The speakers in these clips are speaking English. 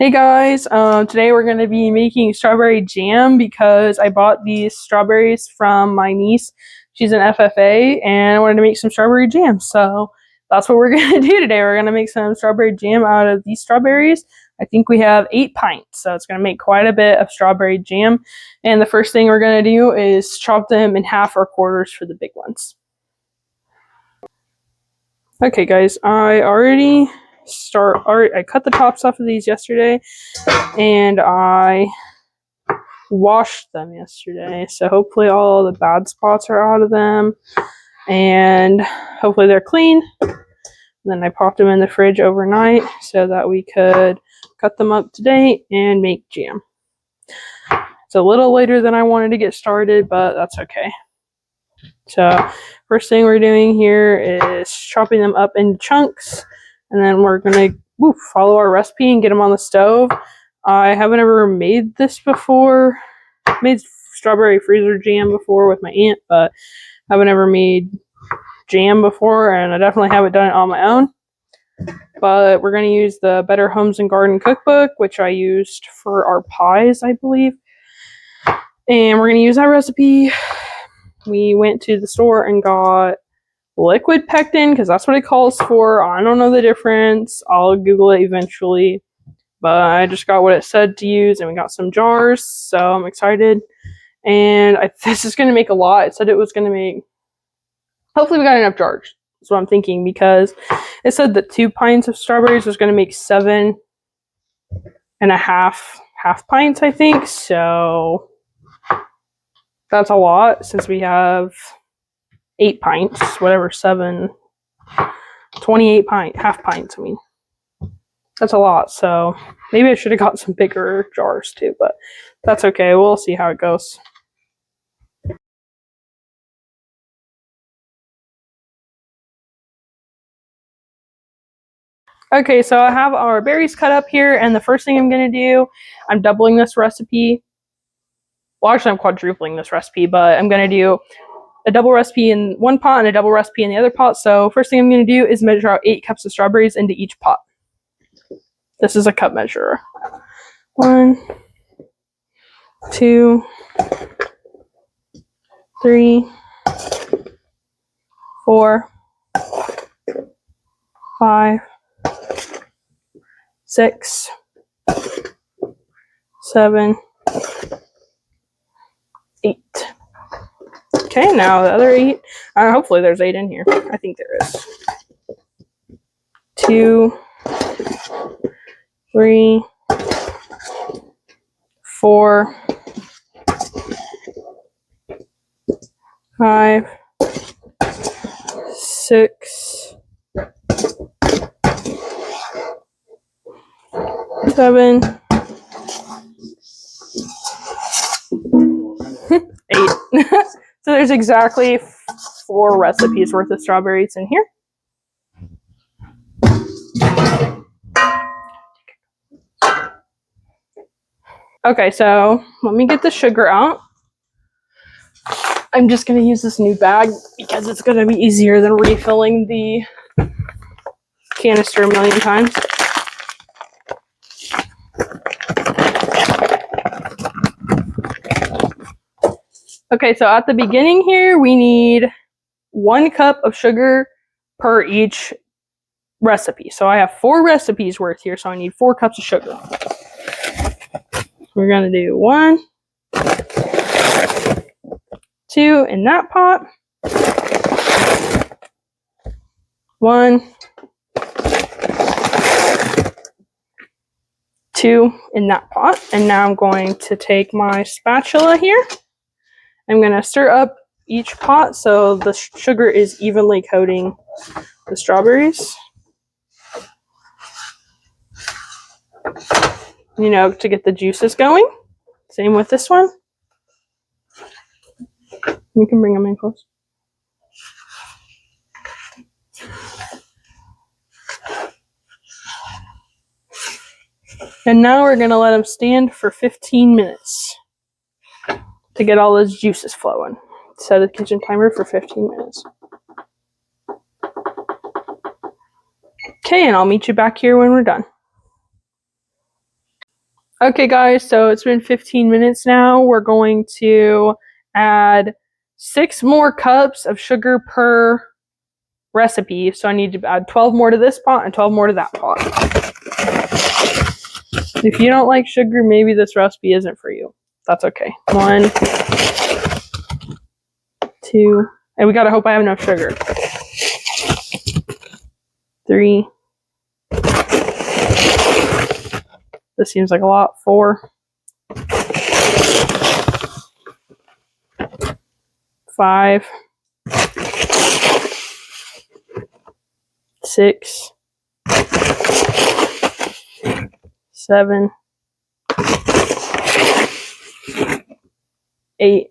Hey guys, today we're going to be making strawberry jam because I bought these strawberries from my niece. She's an FFA and I wanted to make some strawberry jam. So that's what we're going to do today. We're going to make some strawberry jam out of these strawberries. I think we have 8 pints, so it's going to make quite a bit of strawberry jam. And the first thing we're going to do is chop them in half or quarters for the big ones. Okay guys, I cut the tops off of these yesterday and I washed them yesterday, so hopefully all the bad spots are out of them and hopefully they're clean. And then I popped them in the fridge overnight so that we could cut them up today and make jam. It's a little later than I wanted to get started, but that's okay. So first thing we're doing here is chopping them up into chunks, and then we're gonna follow our recipe and get them on the stove. I haven't ever made this before. I've made strawberry freezer jam before with my aunt, but I haven't ever made jam before, and I definitely haven't done it on my own. But we're going to use the Better Homes and Garden cookbook, which I used for our pies, I believe. And we're going to use that recipe. We went to the store and got liquid pectin, because that's what it calls for. I don't know the difference. I'll Google it eventually. But I just got what it said to use, and we got some jars, so I'm excited. And this is going to make a lot. It said it was going to make... Hopefully we got enough jars. That's what I'm thinking, because it said that 2 pints of strawberries was going to make 7 and a half pints, I think. So that's a lot, since we have 8 pints, whatever, 7, 28 half pints, I mean. That's a lot, so maybe I should have got some bigger jars too, but that's okay. We'll see how it goes. Okay, so I have our berries cut up here, and the first thing I'm going to do, I'm doubling this recipe. Well, actually, I'm quadrupling this recipe, but I'm going to do a double recipe in one pot and a double recipe in the other pot. So first thing I'm going to do is measure out 8 cups of strawberries into each pot. This is a cup measurer. 1, 2, 3, 4, 5, 6, 7, 8. Okay, now the other 8. Hopefully there's 8 in here. I think there is. 2, 3, 4, 5, 6, 7, 8. So there's exactly 4 recipes worth of strawberries in here. Okay, so let me get the sugar out. I'm just going to use this new bag because it's going to be easier than refilling the canister a million times. Okay, so at the beginning here, we need 1 cup of sugar per each recipe. So I have 4 recipes worth here, so I need 4 cups of sugar. We're going to do 1, 2 in that pot, 1, 2 in that pot. And now I'm going to take my spatula here. I'm going to stir up each pot so the sugar is evenly coating the strawberries. You know, to get the juices going. Same with this one. You can bring them in close. And now we're going to let them stand for 15 minutes to get all those juices flowing. Set a kitchen timer for 15 minutes. Okay, and I'll meet you back here when we're done. Okay guys, so it's been 15 minutes now. We're going to add 6 more cups of sugar per recipe. So I need to add 12 more to this pot and 12 more to that pot. If you don't like sugar, maybe this recipe isn't for you. That's okay. 1, 2, and we gotta hope I have enough sugar. 3. This seems like a lot. 4. 5. 6. 7. 8.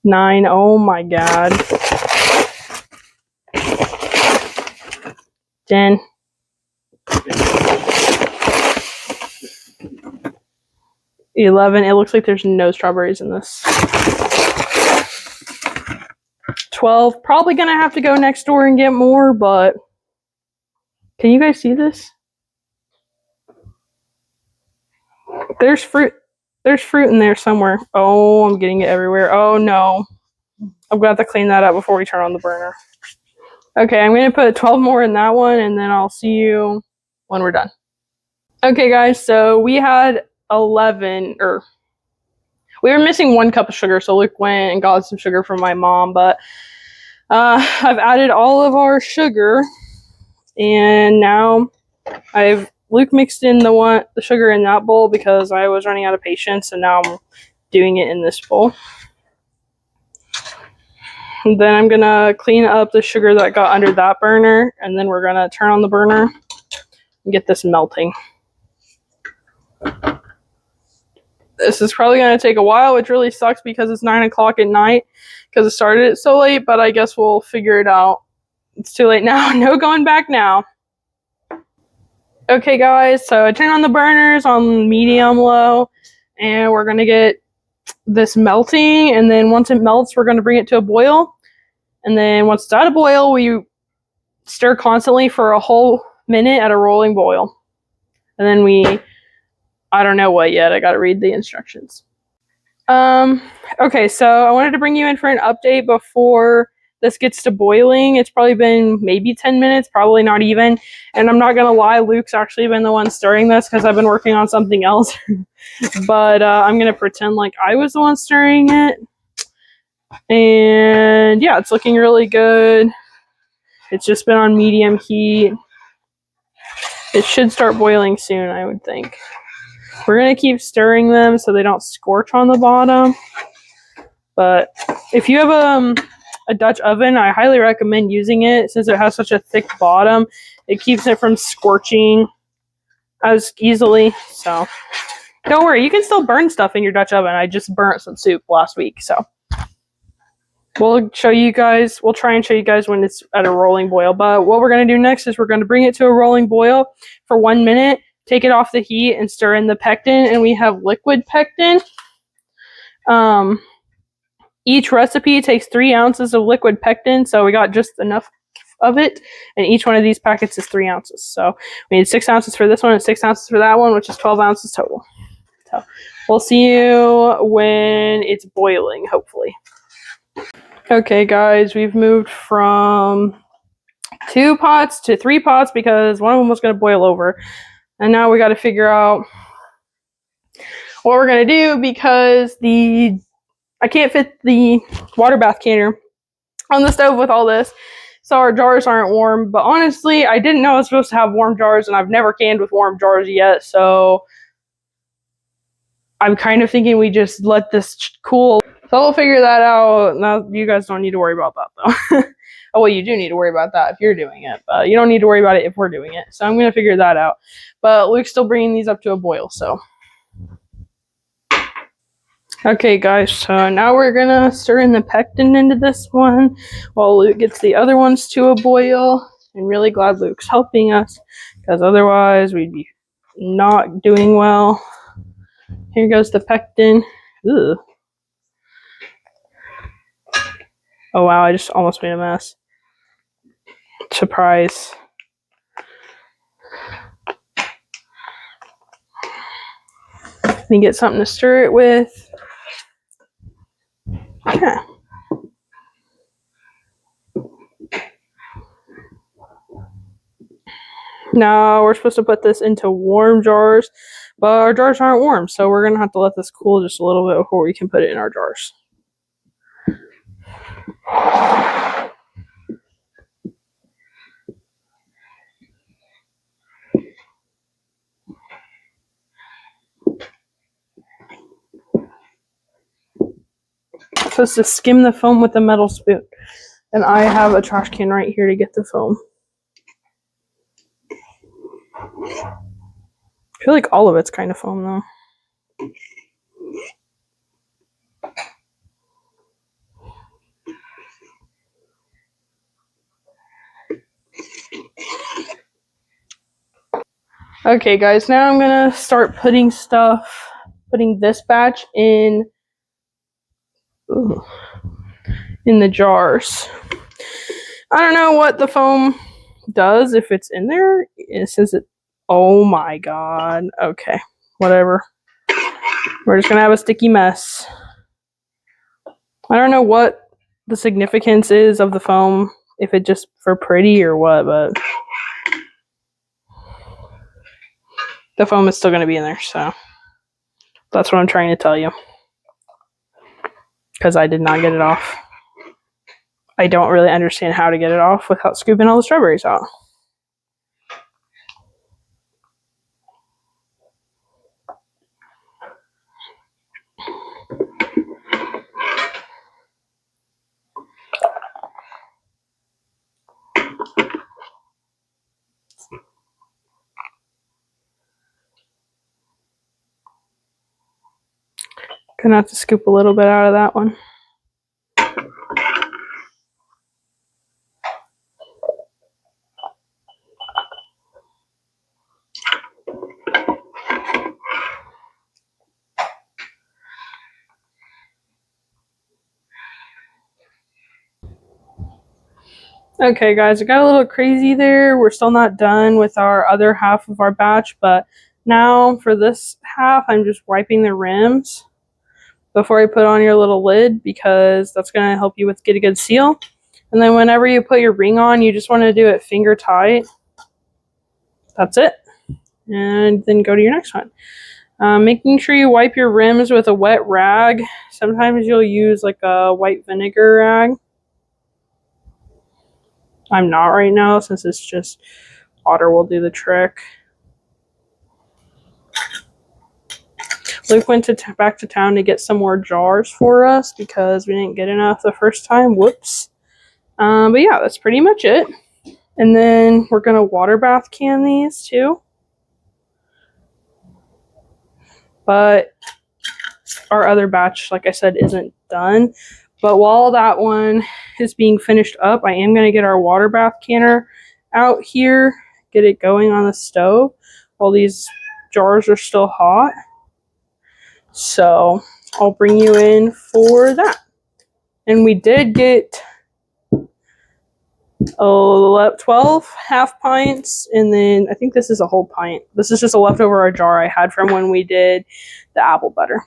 9. Oh my god. 10. 11. It looks like there's no strawberries in this. 12. Probably gonna have to go next door and get more, but can you guys see this? There's fruit. There's fruit in there somewhere. Oh, I'm getting it everywhere. Oh no. I'm gonna have to clean that up before we turn on the burner. Okay, I'm gonna put 12 more in that one, and then I'll see you when we're done. Okay guys, so we had 11, or we were missing 1 cup of sugar, so Luke went and got some sugar from my mom, but I've added all of our sugar, and now Luke mixed in the sugar in that bowl because I was running out of patience, and now I'm doing it in this bowl. And then I'm gonna clean up the sugar that got under that burner, and then we're gonna turn on the burner and get this melting. This is probably gonna take a while, which really sucks because it's 9 o'clock at night because it started so late, but I guess we'll figure it out. It's too late now. No going back now. Okay guys, so I turned on the burners on medium low, and we're gonna get this melting, and then once it melts, we're gonna bring it to a boil. And then once it's at a boil, we stir constantly for a whole minute at a rolling boil. And then I don't know what yet, I gotta read the instructions. Okay, so I wanted to bring you in for an update before this gets to boiling. It's probably been maybe 10 minutes, probably not even. And I'm not gonna lie, Luke's actually been the one stirring this because I've been working on something else. But I'm gonna pretend like I was the one stirring it. And yeah, it's looking really good. It's just been on medium heat. It should start boiling soon, I would think. We're gonna keep stirring them so they don't scorch on the bottom. But if you have a Dutch oven, I highly recommend using it since it has such a thick bottom. It keeps it from scorching as easily. So don't worry, you can still burn stuff in your Dutch oven. I just burnt some soup last week, so we'll try and show you guys when it's at a rolling boil. But what we're going to do next is we're going to bring it to a rolling boil for 1 minute, take it off the heat, and stir in the pectin. And we have liquid pectin. Each recipe takes 3 ounces of liquid pectin, so we got just enough of it. And each one of these packets is 3 ounces. So we need 6 ounces for this one and 6 ounces for that one, which is 12 ounces total. So we'll see you when it's boiling, hopefully. Okay guys, we've moved from 2 pots to 3 pots because one of them was going to boil over. And now we got to figure out what we're going to do because I can't fit the water bath canner on the stove with all this. So our jars aren't warm. But honestly, I didn't know I was supposed to have warm jars, and I've never canned with warm jars yet. So I'm kind of thinking we just let this cool. So we'll figure that out. Now, you guys don't need to worry about that, though. Oh, well, you do need to worry about that if you're doing it. But you don't need to worry about it if we're doing it. So I'm going to figure that out. But Luke's still bringing these up to a boil, so. Okay, guys, so now we're going to stir in the pectin into this one while Luke gets the other ones to a boil. I'm really glad Luke's helping us because otherwise we'd be not doing well. Here goes the pectin. Ugh. Oh wow, I just almost made a mess. Surprise. Let me get something to stir it with. Yeah. Now we're supposed to put this into warm jars, but our jars aren't warm, so we're gonna have to let this cool just a little bit before we can put it in our jars. I'm supposed to skim the foam with a metal spoon, and I have a trash can right here to get the foam. I feel like all of it's kind of foam though. Okay guys, now I'm gonna start putting this batch in the jars. I don't know what the foam does if it's in there. It says it. Oh my god. Okay, whatever. We're just gonna have a sticky mess. I don't know what the significance is of the foam, if it just for pretty or what, but the foam is still gonna be in there, so that's what I'm trying to tell you. Because I did not get it off. I don't really understand how to get it off without scooping all the strawberries out. Gonna have to scoop a little bit out of that one. Okay guys, it got a little crazy there. We're still not done with our other half of our batch, but now for this half, I'm just wiping the rims before I put on your little lid, because that's going to help you get a good seal. And then whenever you put your ring on, you just want to do it finger tight. That's it. And then go to your next one. Making sure you wipe your rims with a wet rag. Sometimes you'll use like a white vinegar rag. I'm not right now, since it's just water will do the trick. Luke went back to town to get some more jars for us because we didn't get enough the first time. Whoops. But yeah, that's pretty much it. And then we're going to water bath can these too. But our other batch, like I said, isn't done. But while that one is being finished up, I am going to get our water bath canner out here, get it going on the stove while these jars are still hot. So I'll bring you in for that. And we did get 12 half pints, and then I think this is a whole pint. This is just a leftover jar I had from when we did the apple butter.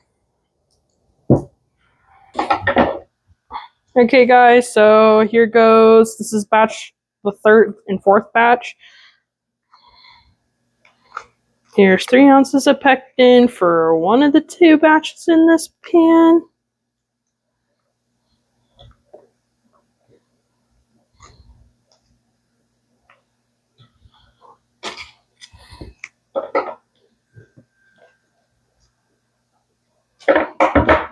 Okay guys, so here goes. This is batch the third and fourth batch. Here's 3 ounces of pectin for one of the 2 batches in this pan.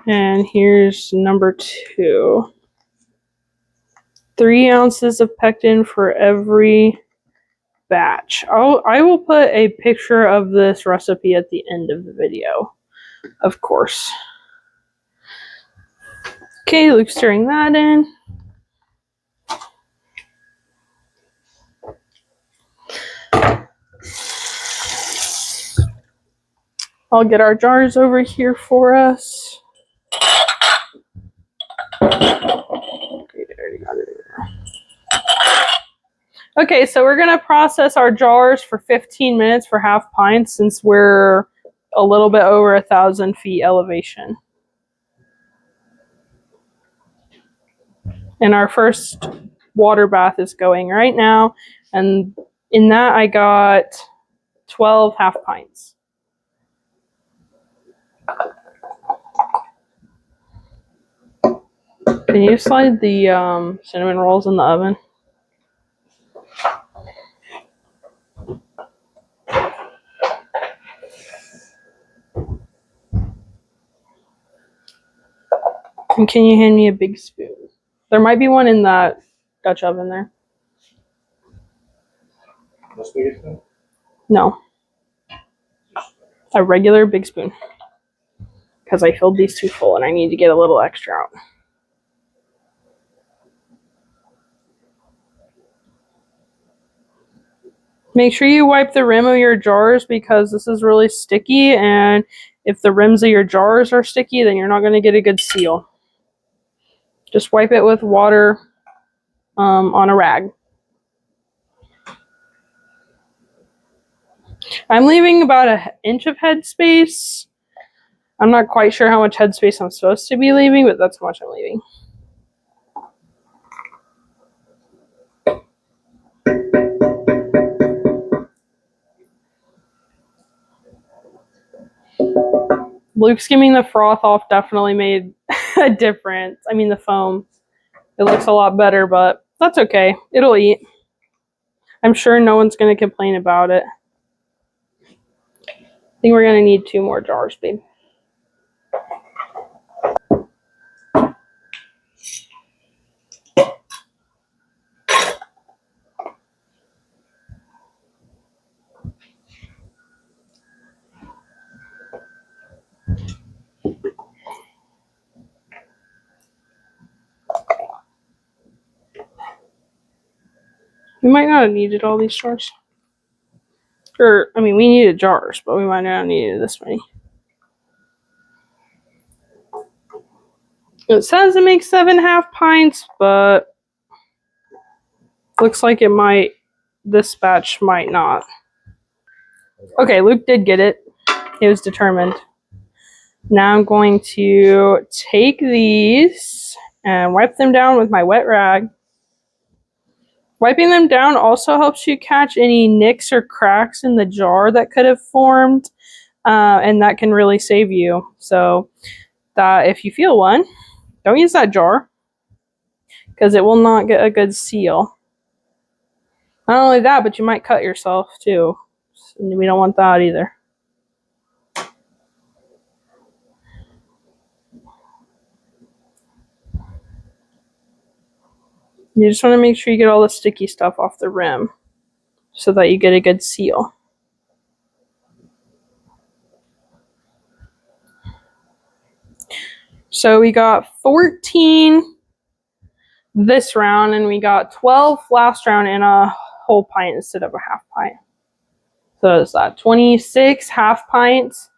And here's number 2. 3 ounces of pectin for every batch. I will put a picture of this recipe at the end of the video, of course. Okay, Luke's stirring that in. I'll get our jars over here for us. Okay, so we're going to process our jars for 15 minutes for half pints, since we're a little bit over 1,000 feet elevation. And our first water bath is going right now, and in that I got 12 half pints. Can you slide the cinnamon rolls in the oven? And can you hand me a big spoon? There might be one in that Dutch oven there. This big spoon? No. A regular big spoon. Because I filled these two full and I need to get a little extra out. Make sure you wipe the rim of your jars because this is really sticky, and if the rims of your jars are sticky, then you're not going to get a good seal. Just wipe it with water on a rag. I'm leaving about an inch of headspace. I'm not quite sure how much headspace I'm supposed to be leaving, but that's how much I'm leaving. Luke skimming the froth off definitely made a difference. I mean, the foam. It looks a lot better, but that's okay. It'll eat. I'm sure no one's going to complain about it. I think we're going to need 2 more jars, babe. We might not have needed all these jars. Or, I mean, we needed jars, but we might not have needed this many. It says it makes 7 half pints, but looks like it might, this batch might not. Okay, Luke did get it. He was determined. Now I'm going to take these and wipe them down with my wet rag. Wiping them down also helps you catch any nicks or cracks in the jar that could have formed, and that can really save you. So that if you feel one, don't use that jar because it will not get a good seal. Not only that, but you might cut yourself too. And we don't want that either. You just want to make sure you get all the sticky stuff off the rim so that you get a good seal. So we got 14 this round, and we got 12 last round in a whole pint instead of a half pint. So is that 26 half pints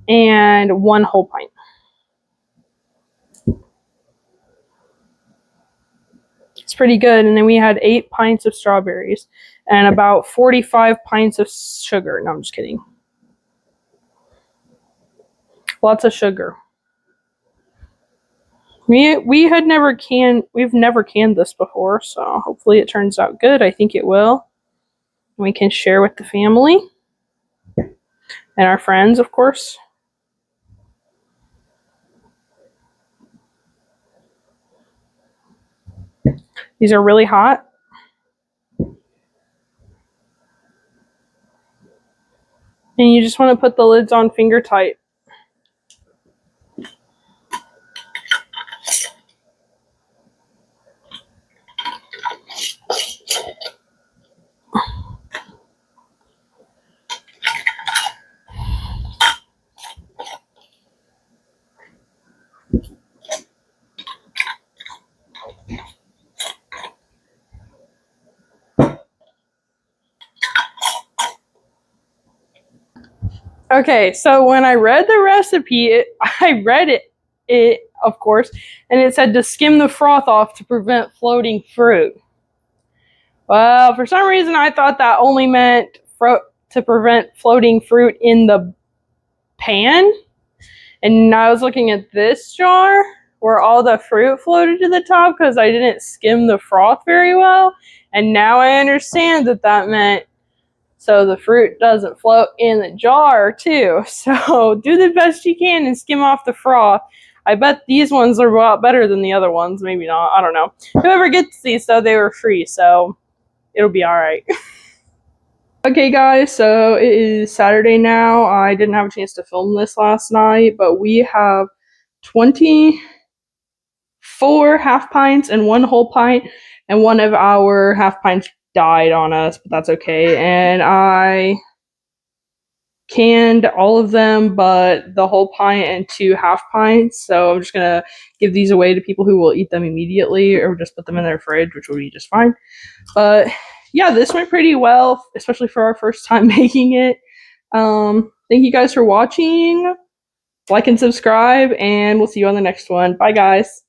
and 1 whole pint. It's pretty good. And then we had 8 pints of strawberries and about 45 pints of sugar. No, I'm just kidding. Lots of sugar. We've never canned this before, so hopefully it turns out good. I think it will. We can share with the family and our friends, of course. These are really hot. And you just want to put the lids on finger tight. Okay, so when I read the recipe, I read it, of course, and it said to skim the froth off to prevent floating fruit. Well, for some reason, I thought that only meant to prevent floating fruit in the pan, and I was looking at this jar where all the fruit floated to the top because I didn't skim the froth very well, and now I understand that that meant so the fruit doesn't float in the jar too. So do the best you can and skim off the froth. I bet these ones are a lot better than the other ones. Maybe not. I don't know. Whoever gets these, though, they were free, so it'll be alright. Okay, guys, so it is Saturday now. I didn't have a chance to film this last night, but we have 24 half pints and 1 whole pint, and one of our half pints died on us, but that's okay. And I canned all of them but the whole pint and 2 half pints, so I'm just gonna give these away to people who will eat them immediately or just put them in their fridge, which will be just fine. But yeah, this went pretty well, especially for our first time making it. Thank you guys for watching. Like and subscribe, and we'll see you on the next one. Bye, guys.